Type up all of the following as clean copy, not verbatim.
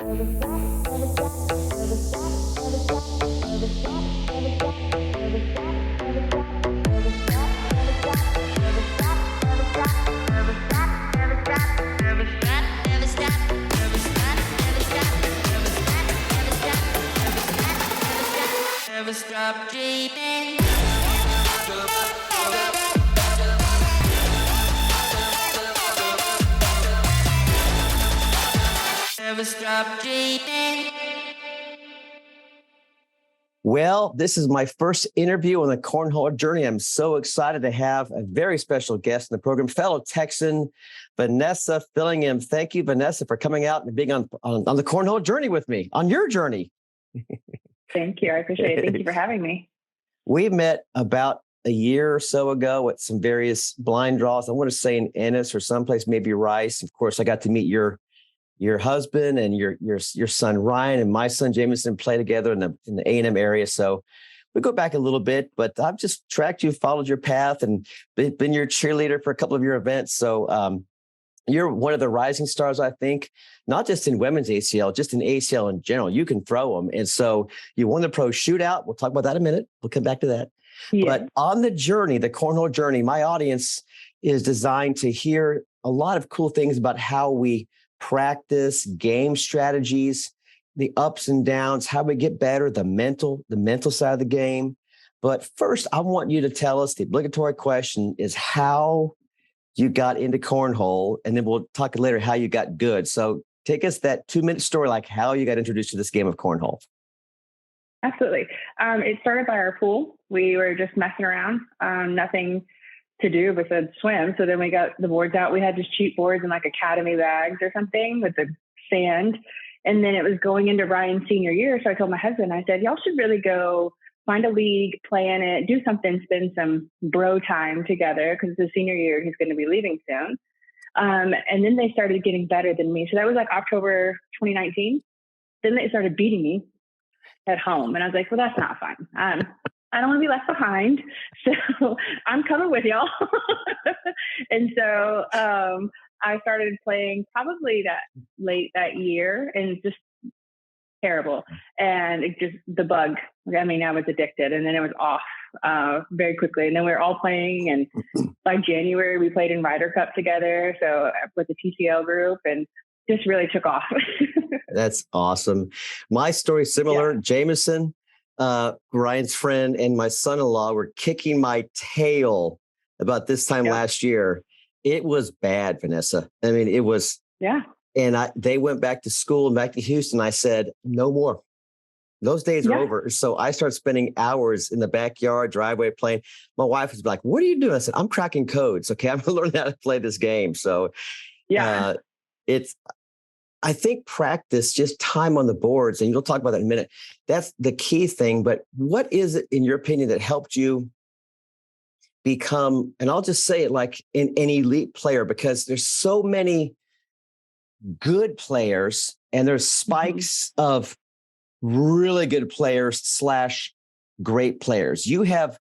Never stop dreaming. Never stop dreaming. Well, this is my first interview on the Cornhole journey. I'm so excited to have a very special guest in the program, fellow Texan, Vanessa Fillingim. Thank you, Vanessa, for coming out and being on the Cornhole journey with me, on your journey. Thank you. I appreciate it. Thank you for having me. We met about a year or so ago at some various blind draws. I want to say in Ennis or someplace, maybe Rice. Of course, I got to meet your husband and your son Ryan and my son Jameson play together in the A&M area. So we go back a little bit, but I've just tracked you, followed your path, and been your cheerleader for a couple of your events. So you're one of the rising stars, I think, not just in women's ACL, just in ACL in general. You can throw them. And so you won the Pro Shootout. We'll talk about that in a minute. We'll come back to that. Yeah. But on the journey, the Cornhole journey, my audience is designed to hear a lot of cool things about how we practice, game strategies, the ups and downs, how we get better, the mental side of the game. But first, I want you to tell us, the obligatory question is how you got into Cornhole, and then we'll talk later how you got good. So take us that 2-minute story, like how you got introduced to this game of Cornhole. Absolutely. It started by our pool. We were just messing around, nothing to do besides swim. So then we got the boards out. We had just cheap boards in like academy bags or something with the sand. And then it was going into Ryan's senior year. So I told my husband, I said, y'all should really go find a league, play in it, do something, spend some bro time together, because it's his senior year. He's going to be leaving soon. And then they started getting better than me. So that was like October 2019. Then they started beating me at home. And I was like, well, that's not fun. I don't want to be left behind. So I'm coming with y'all. And so I started playing probably late that year, and just terrible. And it just, the bug, I mean, I was addicted, and then it was off very quickly. And then we were all playing, and by January we played in Ryder Cup together. So with the TCL group, and just really took off. That's awesome. My story similar. Yeah. Jameson, Ryan's friend, and my son-in-law were kicking my tail about this time last year. It was bad, Vanessa. I mean, it was. Yeah. And they went back to school and back to Houston. I said, no more. Those days are over. So I started spending hours in the backyard, driveway playing. My wife was like, what are you doing? I said, I'm cracking codes. Okay, I'm going to learn how to play this game. So I think practice, just time on the boards, and you'll talk about that in a minute. That's the key thing. But what is it, in your opinion, that helped you become, and I'll just say it like an elite player, because there's so many good players and there's spikes of really good players / great players. You have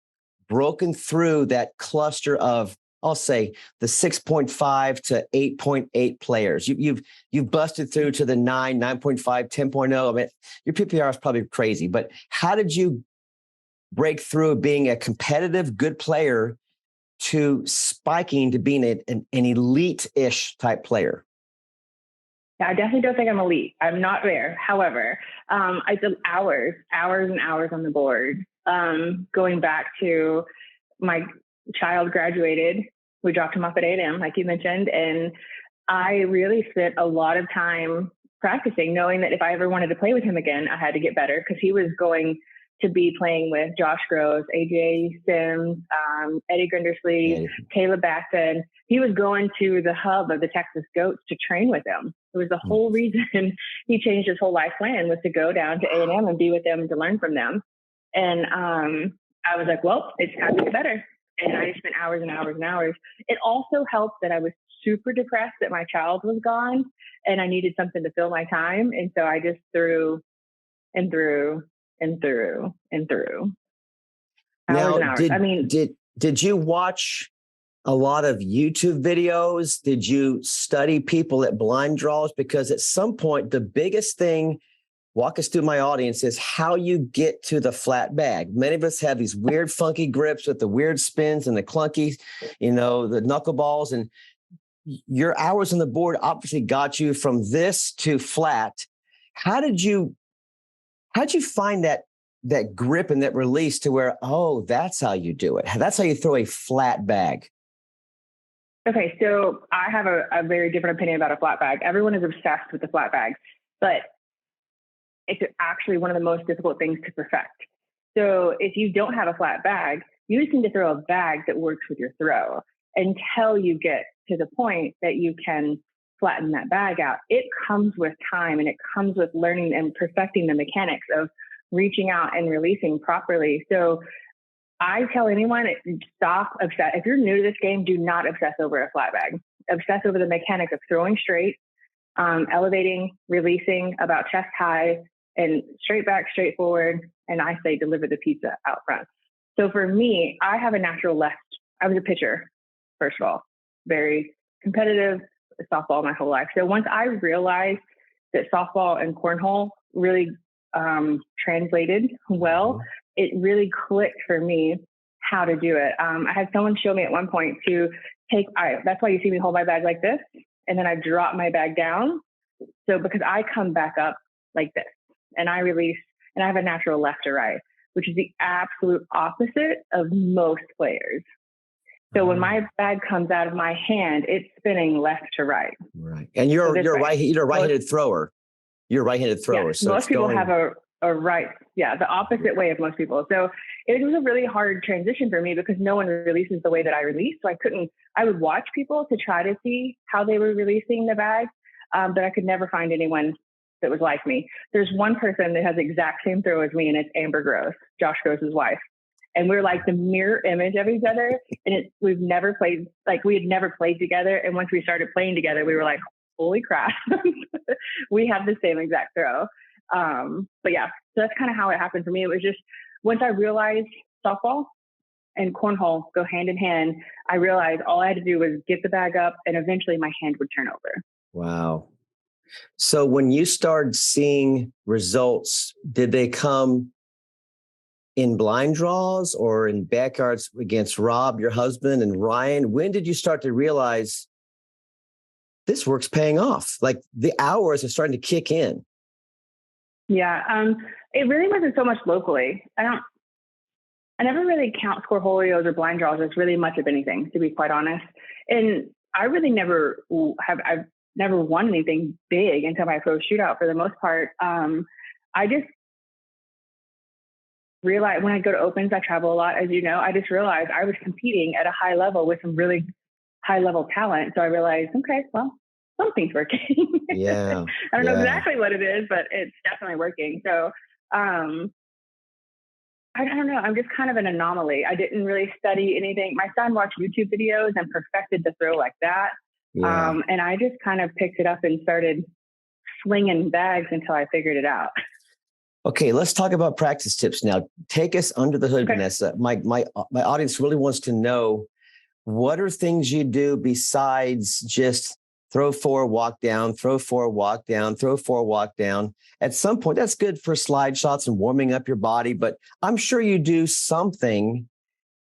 broken through that cluster of, I'll say, the 6.5 to 8.8 players. You've busted through to the 9.5, 10.0. I mean, your PPR is probably crazy, but how did you break through being a competitive good player to spiking to being an elite-ish type player? I definitely don't think I'm elite. I'm not there. However, I did hours and hours on the board. Going back to my child graduated, we dropped him off at A&M, like you mentioned, and I really spent a lot of time practicing, knowing that if I ever wanted to play with him again, I had to get better, because he was going to be playing with Josh Groves, AJ Sims, Eddie Grindersley, Caleb Batson. He was going to the hub of the Texas Goats to train with them. It was the whole reason he changed his whole life plan, was to go down to A&M and be with them and to learn from them. And I was like, well, it's time to get better. And I spent hours and hours and hours. It also helped that I was super depressed that my child was gone, and I needed something to fill my time. And so I just threw and threw and through and through. Hours and hours. Did you watch a lot of YouTube videos? Did you study people at blind draws? Because at some point, the biggest thing, walk us through my audience, is how you get to the flat bag. Many of us have these weird, funky grips with the weird spins and the clunky, the knuckleballs, and your hours on the board obviously got you from this to flat. How'd you find that grip and that release to where, oh, that's how you do it? That's how you throw a flat bag. Okay, so I have a very different opinion about a flat bag. Everyone is obsessed with the flat bag, but it's actually one of the most difficult things to perfect. So if you don't have a flat bag, you just need to throw a bag that works with your throw until you get to the point that you can flatten that bag out. It comes with time, and it comes with learning and perfecting the mechanics of reaching out and releasing properly. So I tell anyone, stop obsess. If you're new to this game, do not obsess over a flat bag. Obsess over the mechanics of throwing straight, elevating, releasing about chest high, and straight back, straight forward. And I say deliver the pizza out front. So for me, I have a natural left. I was a pitcher, first of all, very competitive softball my whole life. So once I realized that softball and cornhole really translated well, it really clicked for me how to do it. I had someone show me at one point to that's why you see me hold my bag like this, and then I drop my bag down. So because I come back up like this, and I release, and I have a natural left to right, which is the absolute opposite of most players. So when my bag comes out of my hand, it's spinning left to right. Right, and you're a right-handed thrower. You're a right-handed thrower. Yeah, so most people have a right, the opposite way of most people. So it was a really hard transition for me because no one releases the way that I release. So I would watch people to try to see how they were releasing the bag, but I could never find anyone that was like me. There's one person that has the exact same throw as me, and it's Amber Gross, Josh Gross's wife. And we're like the mirror image of each other. And we had never played together. And once we started playing together, we were like, holy crap, we have the same exact throw. But yeah, so that's kind of how it happened for me. It was just, once I realized softball and cornhole go hand in hand, I realized all I had to do was get the bag up, and eventually my hand would turn over. Wow. So when you started seeing results, did they come in blind draws or in backyards against Rob, your husband, and Ryan? When did you start to realize this work's paying off? Like the hours are starting to kick in. Yeah, it really wasn't so much locally. I never really count scoreholios or blind draws as really much of anything, to be quite honest. And I really I've never won anything big until my Pro Shootout for the most part. I just realized when I go to opens, I travel a lot, as you know, I just realized I was competing at a high level with some really high level talent. So I realized, okay, well, something's working. Yeah. I don't know exactly what it is, but it's definitely working. So I don't know. I'm just kind of an anomaly. I didn't really study anything. My son watched YouTube videos and perfected the throw like that. Yeah. And I just kind of picked it up and started slinging bags until I figured it out. Okay, let's talk about practice tips now. Take us under the hood, okay. Vanessa. My audience really wants to know, what are things you do besides just throw forward, walk down, throw forward, walk down, throw forward, walk down? At some point, that's good for slide shots and warming up your body, but I'm sure you do something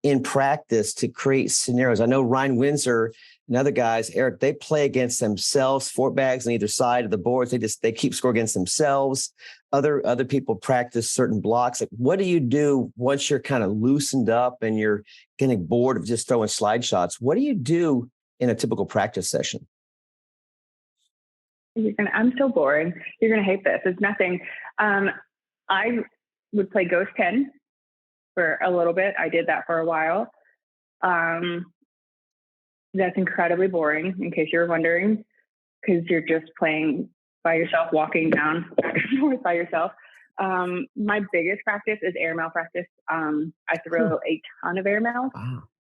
in practice to create scenarios. I know Ryan Windsor and other guys, Eric, they play against themselves, fort bags on either side of the boards. They keep score against themselves. Other people practice certain blocks. Like, what do you do once you're kind of loosened up and you're getting bored of just throwing slide shots? What do you do in a typical practice session? I'm so bored. You're going to hate this. It's nothing. I would play Ghost 10 for a little bit. I did that for a while. That's incredibly boring, in case you're wondering, because you're just playing by yourself, walking down back and forth by yourself. My biggest practice is airmail practice. I throw a ton of airmails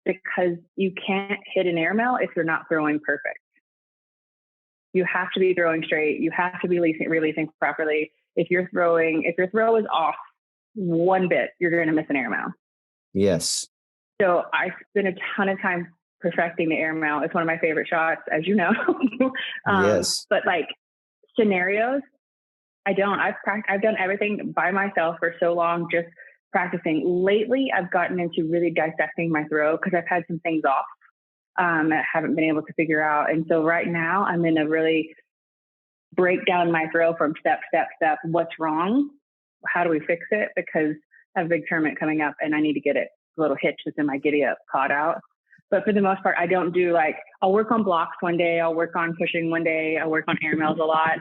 because you can't hit an airmail if you're not throwing perfect. You have to be throwing straight. You have to be releasing properly. If your throw is off one bit, you're going to miss an airmail. Yes. So I spend a ton of time perfecting the airmail. It's one of my favorite shots, as you know. Yes. But like scenarios, I don't. I've done everything by myself for so long, just practicing. Lately, I've gotten into really dissecting my throw because I've had some things off that I haven't been able to figure out. And so right now, I'm in a really break down my throw from step. What's wrong? How do we fix it? Because I have a big tournament coming up and I need to get it, a little hitch that's in my giddy up caught out. But for the most part, I don't do like, I'll work on blocks one day, I'll work on pushing one day, I'll work on airmails a lot.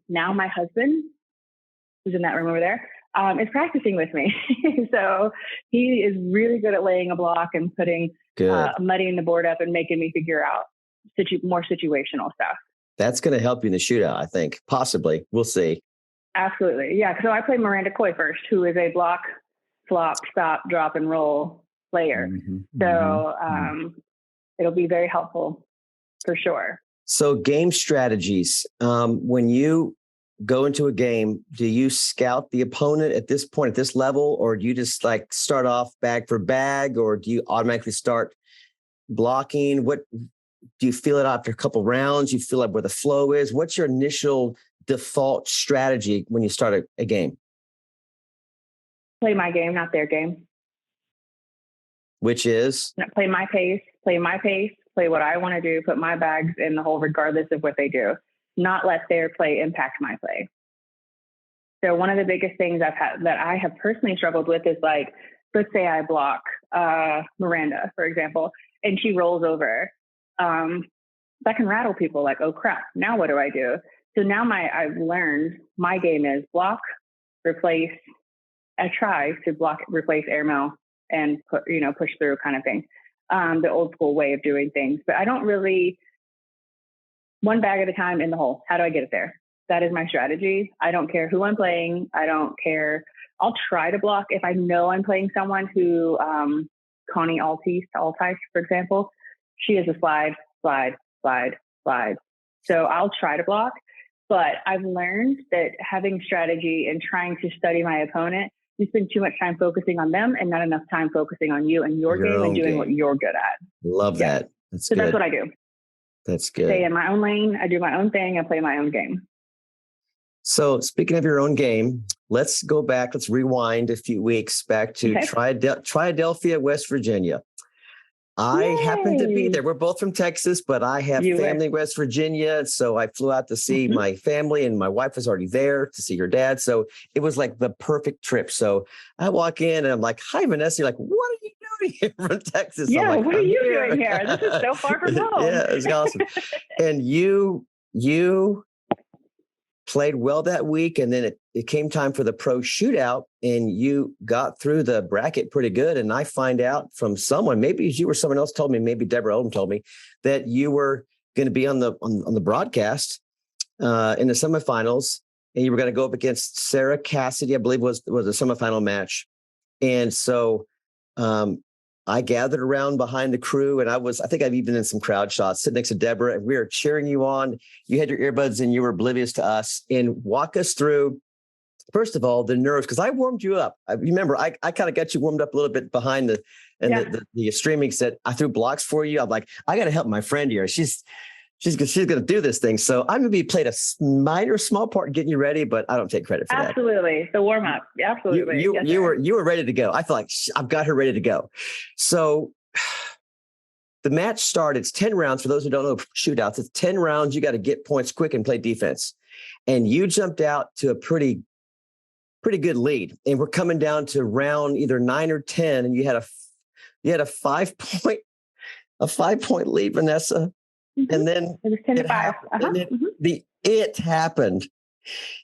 Now my husband, who's in that room over there, is practicing with me. So he is really good at laying a block and putting muddying the board up and making me figure out more situational stuff. That's going to help you in the shootout, I think. Possibly. We'll see. Absolutely. Yeah. So I played Miranda Coy first, who is a block, flop, stop, drop, and roll player. So it'll be very helpful for sure. So game strategies. When you go into a game, do you scout the opponent at this point, at this level, or do you just like start off bag for bag, or do you automatically start blocking? What do you feel it after a couple rounds? You feel like where the flow is? What's your initial default strategy when you start a game? Play my game, not their game. Which is? Play my pace, play what I want to do, put my bags in the hole regardless of what they do. Not let their play impact my play. So one of the biggest things that I have personally struggled with is like, let's say I block Miranda, for example, and she rolls over. That can rattle people like, oh crap, now what do I do? So now I've learned my game is block, replace. I try to block, replace airmail and push through kind of thing. The old school way of doing things, but I don't really one bag at a time in the hole. How do I get it there? That is my strategy. I don't care who I'm playing. I don't care. I'll try to block if I know I'm playing someone who, Connie Altice, for example, she is a slide. So I'll try to block, but I've learned that having strategy and trying to study my opponent, you spend too much time focusing on them and not enough time focusing on you and your game and doing what you're good at. Love that. That's so good. That's what I do. That's good. Stay in my own lane. I do my own thing. I play my own game. So speaking of your own game, let's go back. Let's rewind a few weeks back to Triadelphia, West Virginia. I happened to be there. We're both from Texas, but I have family in West Virginia. So I flew out to see my family, and my wife was already there to see her dad. So it was like the perfect trip. So I walk in and I'm like, hi, Vanessa. You're like, what are you doing here from Texas? Yeah, like, what are you doing here? This is so far from home. Yeah, it's awesome. And you played well that week, and then it came time for the Pro Shootout, and you got through the bracket pretty good. And I find out from someone, maybe you or someone else told me, maybe Deborah Odom told me, that you were going to be on the broadcast in the semifinals, and you were going to go up against Sarah Cassidy, I believe was a semifinal match. And so I gathered around behind the crew, and I think I've even in some crowd shots, sitting next to Deborah, and we were cheering you on. You had your earbuds and you were oblivious to us. And walk us through, first of all, the nerves, because I warmed you up. I remember I kind of got you warmed up a little bit behind the streaming set. I threw blocks for you. I'm like, I got to help my friend here. She's going to do this thing. So I'm going to be played a small part in getting you ready, but I don't take credit for that. Absolutely. The warm up. Absolutely. You were ready to go. I feel like I've got her ready to go. So the match started. It's 10 rounds. For those who don't know shootouts, it's 10 rounds. You got to get points quick and play defense. And you jumped out to a pretty good lead. And we're coming down to round either 9 or 10. And you had a 5 point lead, Vanessa. Mm-hmm. And then it was 10-5. And then it happened.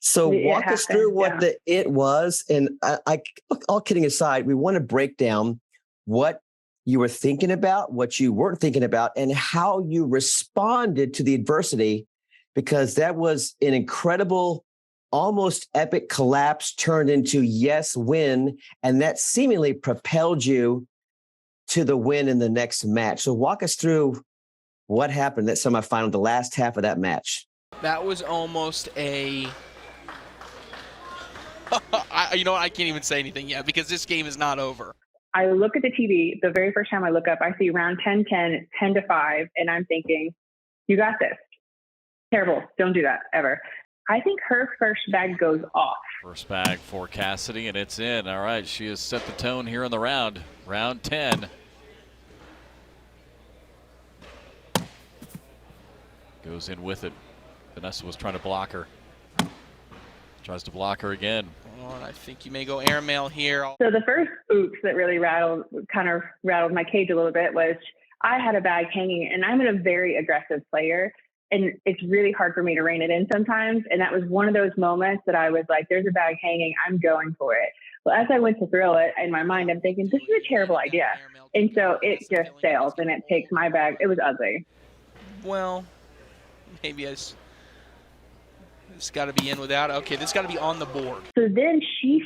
So walk us through what the it was. And I, all kidding aside, we want to break down what you were thinking about, what you weren't thinking about, and how you responded to the adversity, because that was an incredible, almost epic collapse turned into win. And that seemingly propelled you to the win in the next match. So walk us through what happened that semifinal, the last half of that match. That was almost I can't even say anything yet because this game is not over. I look at the TV. The very first time I look up, I see round 10-10, it's 10-5. And I'm thinking, you got this. Terrible. Don't do that ever. I think her first bag goes off. First bag for Cassidy, and it's in. All right, she has set the tone here in the round. Round 10. Goes in with it. Vanessa was trying to block her. Tries to block her again. Oh, and I think you may go airmail here. So the first oops that really rattled my cage a little bit was I had a bag hanging, and I'm a very aggressive player, and it's really hard for me to rein it in sometimes. And that was one of those moments that I was like, there's a bag hanging, I'm going for it. Well, as I went to throw it, in my mind, I'm thinking, this is a terrible idea. And so it just sails, and it takes my bag. It was ugly. Well, maybe it's got to be in without. Okay, this got to be on the board. So then she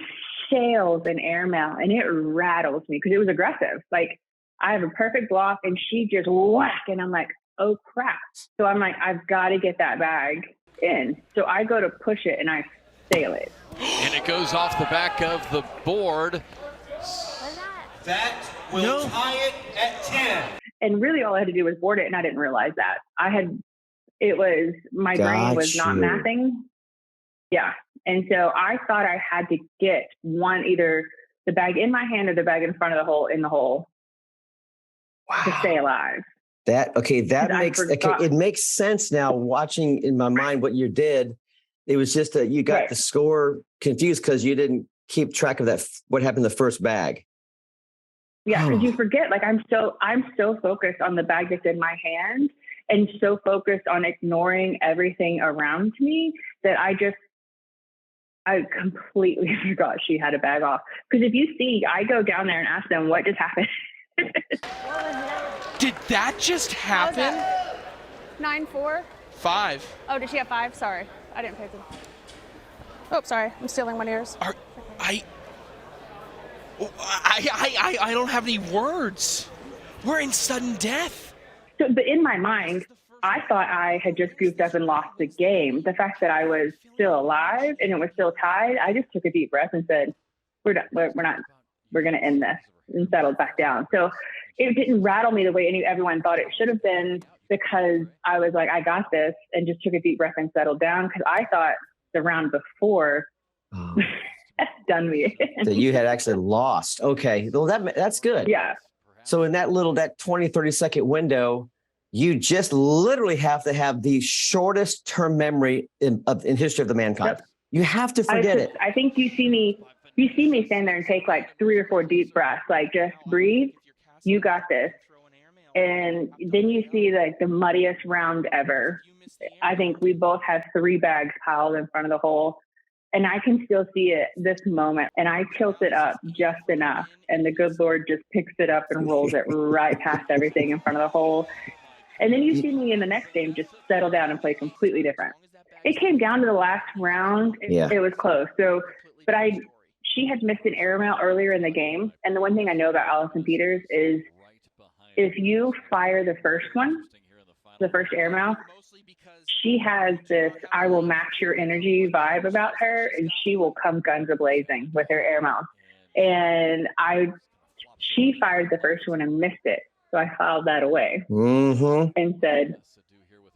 sails an airmail, and it rattles me because it was aggressive. Like, I have a perfect block, and she just whack, and I'm like, oh, crap. So I'm like, I've got to get that bag in. So I go to push it, and I sail it. And it goes off the back of the board. That will tie it at 10. And really all I had to do was board it, and I didn't realize that. My brain was not mapping. Yeah. And so I thought I had to get either the bag in my hand or the bag in front of the hole, in the hole, to stay alive. It makes sense now watching in my mind what you did. It was just that you got the score confused because you didn't keep track of that, what happened in the first bag. Yeah, because you forget, like I'm so focused on the bag that's in my hand and so focused on ignoring everything around me that I completely forgot she had a bag off. Because if you see, I go down there and ask them, what just happened? Did that just happen? 9-4? 5. Oh, did she have 5? Sorry, I didn't pay attention. Oh, sorry, I'm stealing my ears. I don't have any words. We're in sudden death. So, but in my mind, I thought I had just goofed up and lost the game. The fact that I was still alive and it was still tied, I just took a deep breath and said, we're going to end this, and settled back down. So it didn't rattle me the way everyone thought it should have been, because I was like, I got this, and just took a deep breath and settled down, because I thought the round before done me. So you had actually lost. Okay. Well, that's good. Yeah. So in that 20, 30-second window, you just literally have to have the shortest term memory in history of the mankind. Yep. You have to forget it. I think you see me stand there and take like 3 or 4 deep breaths, like just breathe. You got this. And then you see like the muddiest round ever. I think we both have 3 bags piled in front of the hole. And I can still see it this moment. And I tilt it up just enough. And the good Lord just picks it up and rolls it right past everything in front of the hole. And then you see me in the next game just settle down and play completely different. It came down to the last round. It was close. So, but she had missed an airmail earlier in the game. And the one thing I know about Allison Peters is if you fire the first one, the first airmail, she has this I will match your energy vibe about her, and she will come guns a-blazing with her airmail. And she fired the first one and missed it. So I filed that away and said,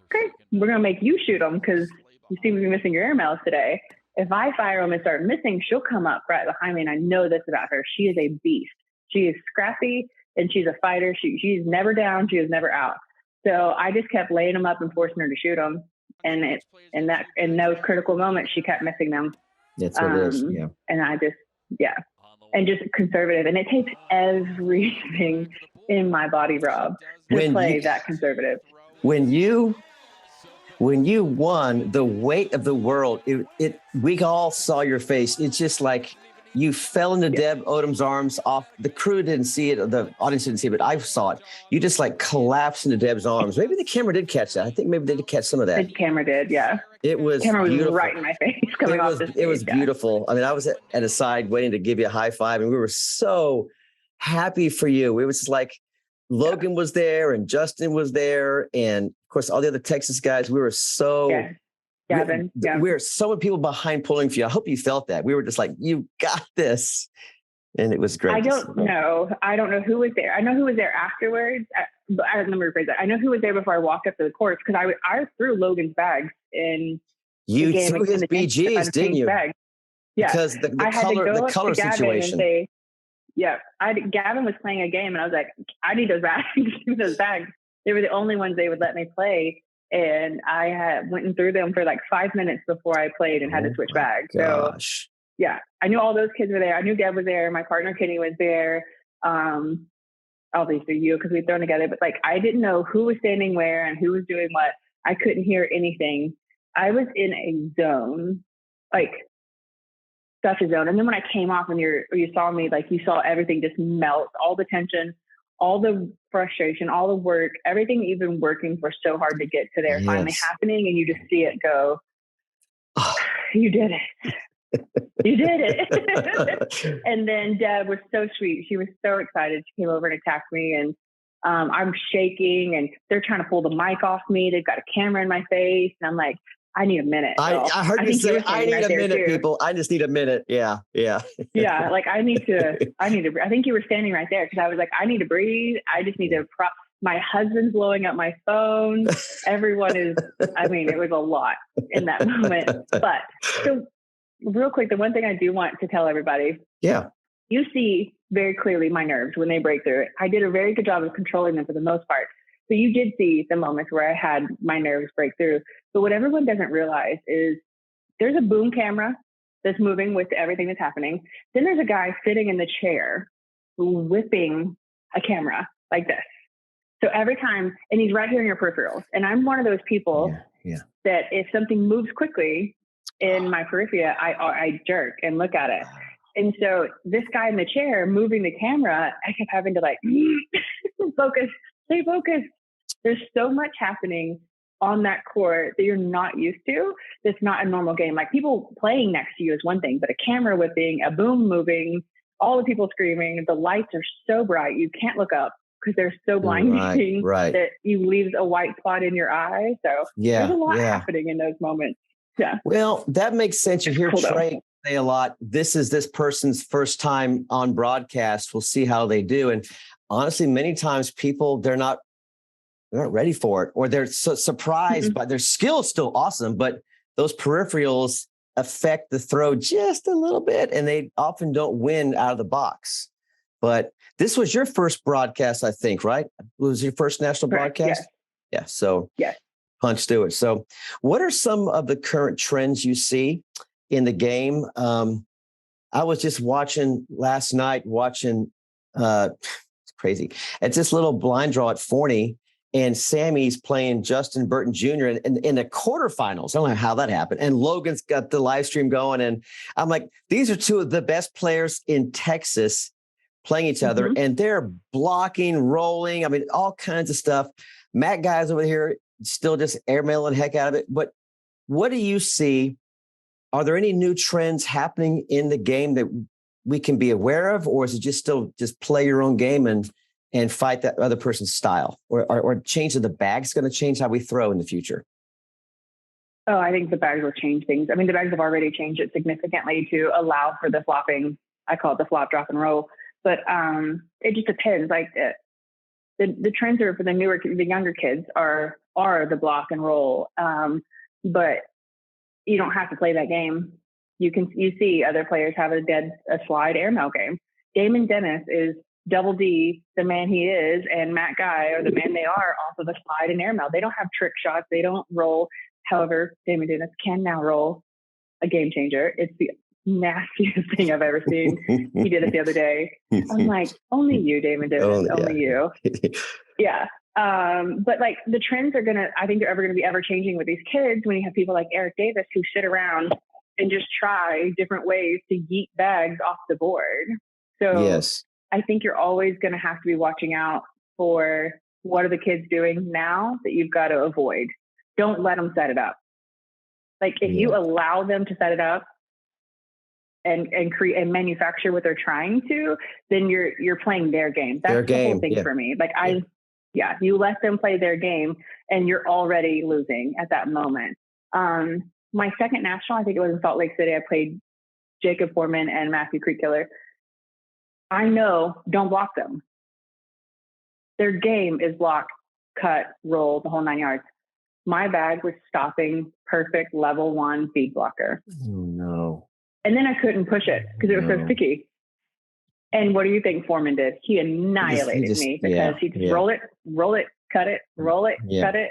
okay, we're going to make you shoot them because you seem to be missing your airmails today. If I fire them and start missing, she'll come up right behind me. And I know this about her. She is a beast. She is scrappy, and she's a fighter. She's never down. She is never out. So I just kept laying them up and forcing her to shoot them. And in those critical moments, she kept missing them. That's what it is. Yeah. And I just, and just conservative. And it takes everything in my body, Rob, to play that conservative. When you won the weight of the world, we all saw your face. It's just like you fell into Deb Odom's arms off. The crew didn't see it. The audience didn't see it, but I saw it. You just like collapsed into Deb's arms. Maybe the camera did catch that. I think maybe they did catch some of that. The camera did, yeah. It was the camera beautiful. was right in my face coming off the stage. It was beautiful. I mean, I was at a side waiting to give you a high five, and we were so happy for you. It was just like Logan was there, and Justin was there, and of course all the other Texas guys. We were so Gavin, we were so many people behind pulling for you. I hope you felt that. We were just like, you got this. And it was great. I don't know. I don't know who was there. I know who was there afterwards. But let me rephrase that. I know who was there before I walked up to the course because I threw Logan's bags in You the game. threw his BGs, didn't you? Bags. Yeah. Because the I had color, to go the up color to Gavin situation. and say, yeah, Gavin was playing a game and I was like, I need those bags. Give me those bags. They were the only ones they would let me play. And I went and threw them for like 5 minutes before I played and had to switch bags. Gosh. So yeah, I knew all those kids were there. I knew Deb was there. My partner Kenny was there. Obviously you, because we'd thrown together, but like I didn't know who was standing where and who was doing what. I couldn't hear anything. I was in a zone, like such a zone. And then when I came off and you saw me, like you saw everything just melt, all the tension, all the frustration, all the work, everything you've been working for so hard to get to there finally happening, and you just see it go, you did it. You did it. And then Deb was so sweet. She was so excited. She came over and attacked me, and I'm shaking and they're trying to pull the mic off me. They've got a camera in my face. And I'm like, I need a minute. I heard you say, I need a minute, people. I just need a minute. Yeah. Yeah. Yeah. Like I need to, I think you were standing right there because I was like, I need to breathe. I just need to my husband's blowing up my phone. Everyone is, I mean, it was a lot in that moment. But so real quick, the one thing I do want to tell everybody. Yeah. You see very clearly my nerves when they break through it. I did a very good job of controlling them for the most part. So you did see the moments where I had my nerves break through. But what everyone doesn't realize is there's a boom camera that's moving with everything that's happening. Then there's a guy sitting in the chair whipping a camera like this. So every time, and he's right here in your peripherals. And I'm one of those people that if something moves quickly in my periphery, I jerk and look at it. And so this guy in the chair moving the camera, I kept having to like, focus, stay focused. There's so much happening on that court that you're not used to. That's not a normal game. Like people playing next to you is one thing, but a camera whipping, a boom moving, all the people screaming, the lights are so bright. You can't look up because they're so blinding that you leave a white spot in your eye. So there's a lot happening in those moments. Yeah. Well, that makes sense. You hear Trey say a lot, this is this person's first time on broadcast. We'll see how they do. And honestly, many times people, they're not ready for it, or they're so surprised by their skill is still awesome, but those peripherals affect the throw just a little bit, and they often don't win out of the box. But this was your first broadcast, I think, right? It was your first national broadcast? Yeah. So punch through it. So what are some of the current trends you see in the game? I was just watching last night, it's crazy. It's this little blind draw at Forney, and Sammy's playing Justin Burton Jr. in the quarterfinals. I don't know how that happened. And Logan's got the live stream going. And I'm like, these are two of the best players in Texas playing each other. And they're blocking, rolling. I mean, all kinds of stuff. Matt Guy's over here still just airmailing the heck out of it. But what do you see? Are there any new trends happening in the game that we can be aware of? Or is it just still just play your own game and fight that other person's style, or change of the bag's going to change how we throw in the future? Oh, I think the bags will change things. I mean, the bags have already changed it significantly to allow for the flopping. I call it the flop, drop, and roll. But it just depends. Like the trends are for the younger kids are the block and roll. But you don't have to play that game. You see other players have a slide airmail game. Damon Dennis is Double D, the man he is, and Matt Guy, or the man they are, also the slide and airmail. They don't have trick shots. They don't roll. However, Damon Dennis can now roll a game changer. It's the nastiest thing I've ever seen. He did it the other day. I'm like, only you, Damon Dennis, only you. Yeah. But like the trends are I think they're ever going to be ever changing with these kids when you have people like Eric Davis who sit around and just try different ways to yeet bags off the board. So I think you're always going to have to be watching out for what are the kids doing now that you've got to avoid. Don't let them set it up. Like if you allow them to set it up and create and manufacture what they're trying to, then you're playing their game. That's the whole thing for me. Like you let them play their game and you're already losing at that moment. My second national, I think it was in Salt Lake City. I played Jacob Foreman and Matthew Creek Killer. I know, don't block them. Their game is block, cut, roll, the whole 9 yards. My bag was stopping perfect level 1 feed blocker. Oh, no. And then I couldn't push it because it was so sticky. And what do you think Foreman did? He annihilated me because he just roll it, cut it, roll it, cut it.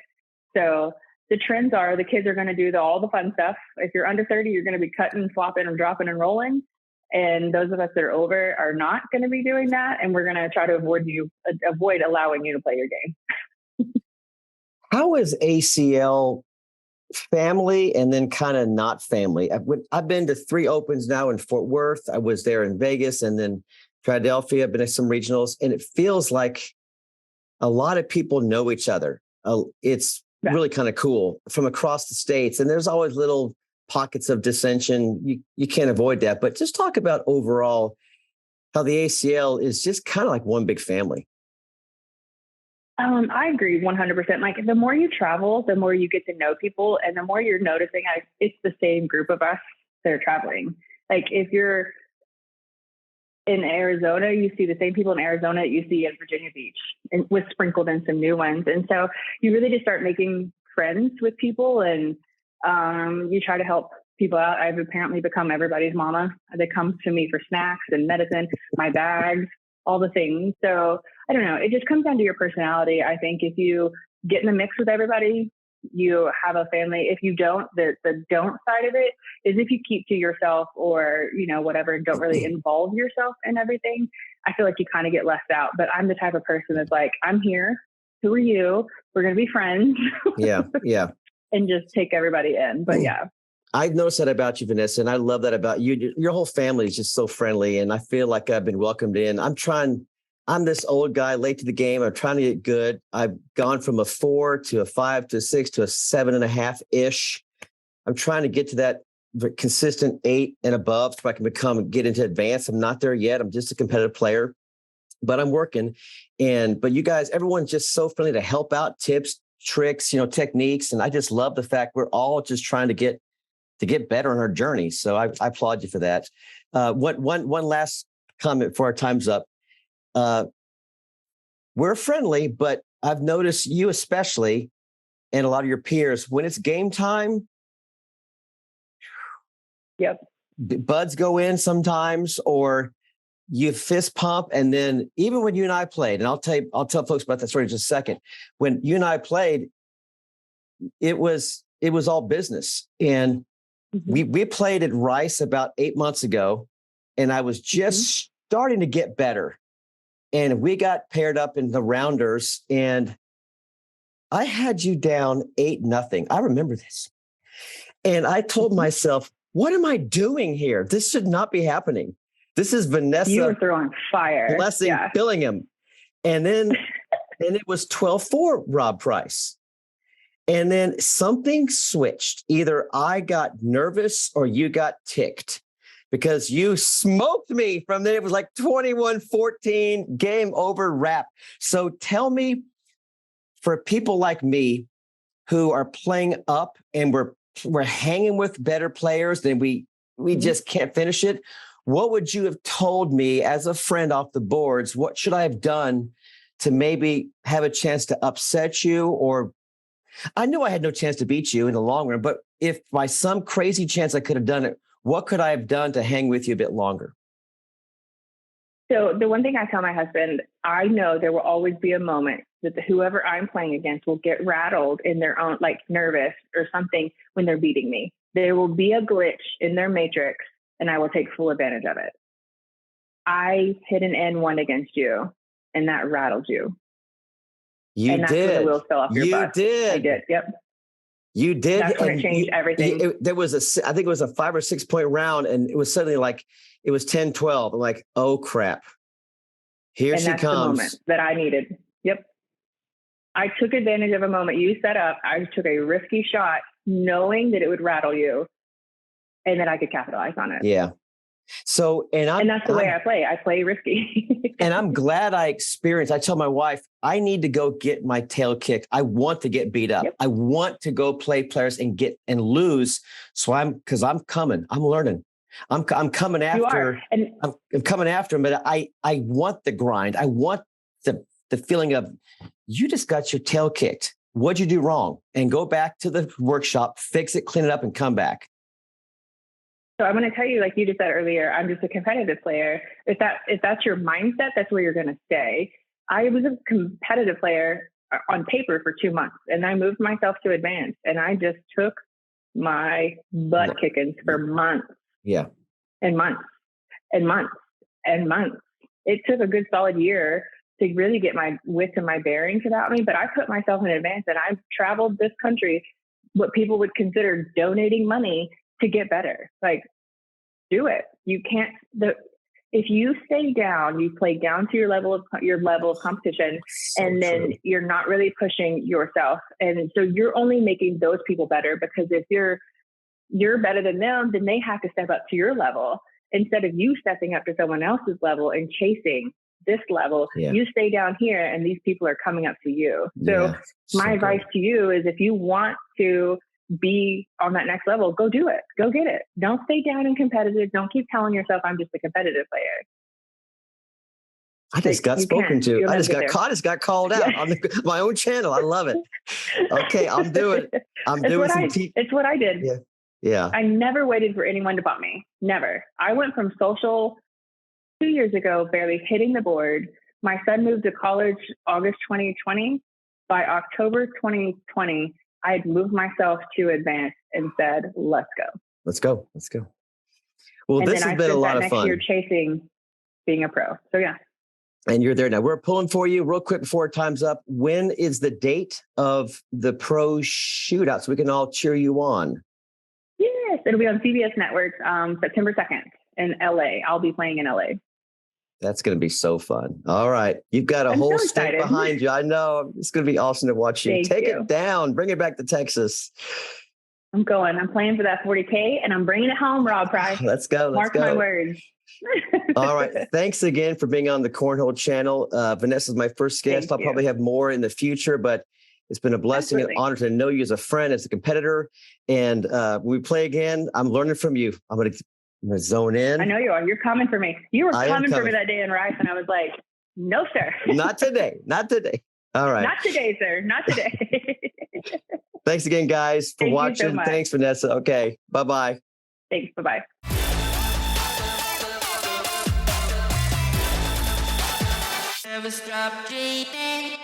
So the trends are the kids are going to do all the fun stuff. If you're under 30, you're going to be cutting, flopping, and dropping and rolling. And those of us that are over are not going to be doing that. And we're going to try to avoid allowing you to play your game. How is ACL family and then kind of not family? I've been to 3 opens now in Fort Worth. I was there in Vegas and then Triadelphia. I've been to some regionals, and it feels like a lot of people know each other. It's really kind of cool from across the states. And there's always little pockets of dissension. You can't avoid that. But just talk about overall how the ACL is just kind of like one big family. I agree 100%. Like the more you travel, the more you get to know people, and the more you're noticing it's the same group of us that are traveling. Like if you're in Arizona, you see the same people in Arizona that you see in Virginia Beach, and with sprinkled in some new ones. And so you really just start making friends with people, and you try to help people out. I've apparently become everybody's mama. They come to me for snacks and medicine, my bags, all the things. So I don't know. It just comes down to your personality. I think if you get in the mix with everybody, you have a family. If you don't, the don't side of it is if you keep to yourself or, whatever, don't really involve yourself in everything, I feel like you kind of get left out. But I'm the type of person that's like, I'm here. Who are you? We're going to be friends. Yeah. And just take everybody in. But yeah. I've noticed that about you, Vanessa, and I love that about you. Your whole family is just so friendly, and I feel like I've been welcomed in. I'm this old guy late to the game. I'm trying to get good. I've gone from a 4 to a 5 to a 6 to a 7.5-ish. I'm trying to get to that consistent 8 and above so I can get into advanced. I'm not there yet. I'm just a competitive player, but I'm working. But you guys, everyone's just so friendly to help out, tips, tricks, techniques. And I just love the fact we're all just trying to get better on our journey. So I applaud you for that. One last comment before our time's up. We're friendly, but I've noticed you especially, and a lot of your peers, when it's game time, buds go in sometimes, or you fist pump. And then even when you and I played, and I'll tell folks about that story in just a second. When you and I played, it was all business. And we played at Rice about 8 months ago, and I was just starting to get better. And we got paired up in the rounders, and I had you down 8-0. I remember this. And I told myself, what am I doing here? This should not be happening. This is Vanessa. You were throwing fire. Fillingim. And then it was 12-4 Rob Price. And then something switched. Either I got nervous or you got ticked, because you smoked me from there. It was like 21-14, game over, wrap. So tell me, for people like me who are playing up and we're hanging with better players, then we just can't finish it, what would you have told me as a friend off the boards? What should I have done to maybe have a chance to upset you? Or I knew I had no chance to beat you in the long run, but if by some crazy chance I could have done it, what could I have done to hang with you a bit longer? So the one thing I tell my husband, I know there will always be a moment that whoever I'm playing against will get rattled in their own, like nervous or something when they're beating me. There will be a glitch in their matrix, and I will take full advantage of it. I hit an N1 against you, and that rattled you. You that's did. When the wheels fell off your bus. Did. I did. Yep. You did. That's when it changed everything. I think it was a 5 or 6 point round, and it was suddenly like it was 10-12. I'm like, oh crap. Here she comes. The moment that I needed. Yep. I took advantage of a moment you set up. I took a risky shot knowing that it would rattle you and that I could capitalize on it. Yeah. So, and that's the way I play. I play risky. And I'm glad I experienced. I tell my wife, I need to go get my tail kicked. I want to get beat up. Yep. I want to go play players and lose. So because I'm coming, I'm learning. I'm coming after. And I'm coming after him, but I want the grind. I want the feeling of you just got your tail kicked. What'd you do wrong? And go back to the workshop, fix it, clean it up, and come back. so I'm going to tell you, like you just said earlier, I'm just a competitive player. If that's your mindset, that's where you're going to stay. I was a competitive player on paper for 2 months, and I moved myself to advanced, and I just took my butt kickings for months. Yeah. And months and months and months. It took a good solid year to really get my wits and my bearings about me, but I put myself in advance, and I've traveled this country, what people would consider donating money to get better. Like, do it. You can't, if you stay down, you play down to your level of competition, and then you're not really pushing yourself. And so you're only making those people better, because if you're better than them, then they have to step up to your level instead of you stepping up to someone else's level and chasing this level. You stay down here, and these people are coming up to you. So my advice to you is, if you want to be on that next level, go do it. Go get it. Don't stay down and competitive. Don't keep telling yourself, I'm just a competitive player. I just got spoken to. I just got called out on my own channel. I love it. Okay, I'm doing It's what I did. Yeah. I never waited for anyone to bump me. Never. I went from social 2 years ago, barely hitting the board. My son moved to college August 2020. By October 2020, I had moved myself to advanced and said, let's go. Let's go. Let's go. Well, And this then has been a lot of next fun. year chasing being a pro. So yeah. And you're there now. We're pulling for you real quick before time's up. When is the date of the Pro Shootout so we can all cheer you on? Yes, it'll be on CBS Networks September 2nd in LA. I'll be playing in LA. That's going to be so fun. All right. You've got a whole state behind you. I know. It's going to be awesome to watch you. Take it down. Bring it back to Texas. I'm going. I'm playing for that 40K, and I'm bringing it home, Rob Price. Let's go. Mark my words. All right. Thanks again for being on the Cornhole channel. Vanessa's my first guest. I'll probably have more in the future, but it's been a blessing and honor to know you as a friend, as a competitor. And when we play again, I'm learning from you. I'm going to zone in. I know you are. You're coming for me. You were coming for me that day in Rice, and I was like, no, sir. Not today. Not today. All right. Not today, sir. Not today. Thanks again, guys, for watching. Thanks, Vanessa. Okay. Bye-bye. Thanks. Bye-bye. Never stop dreaming.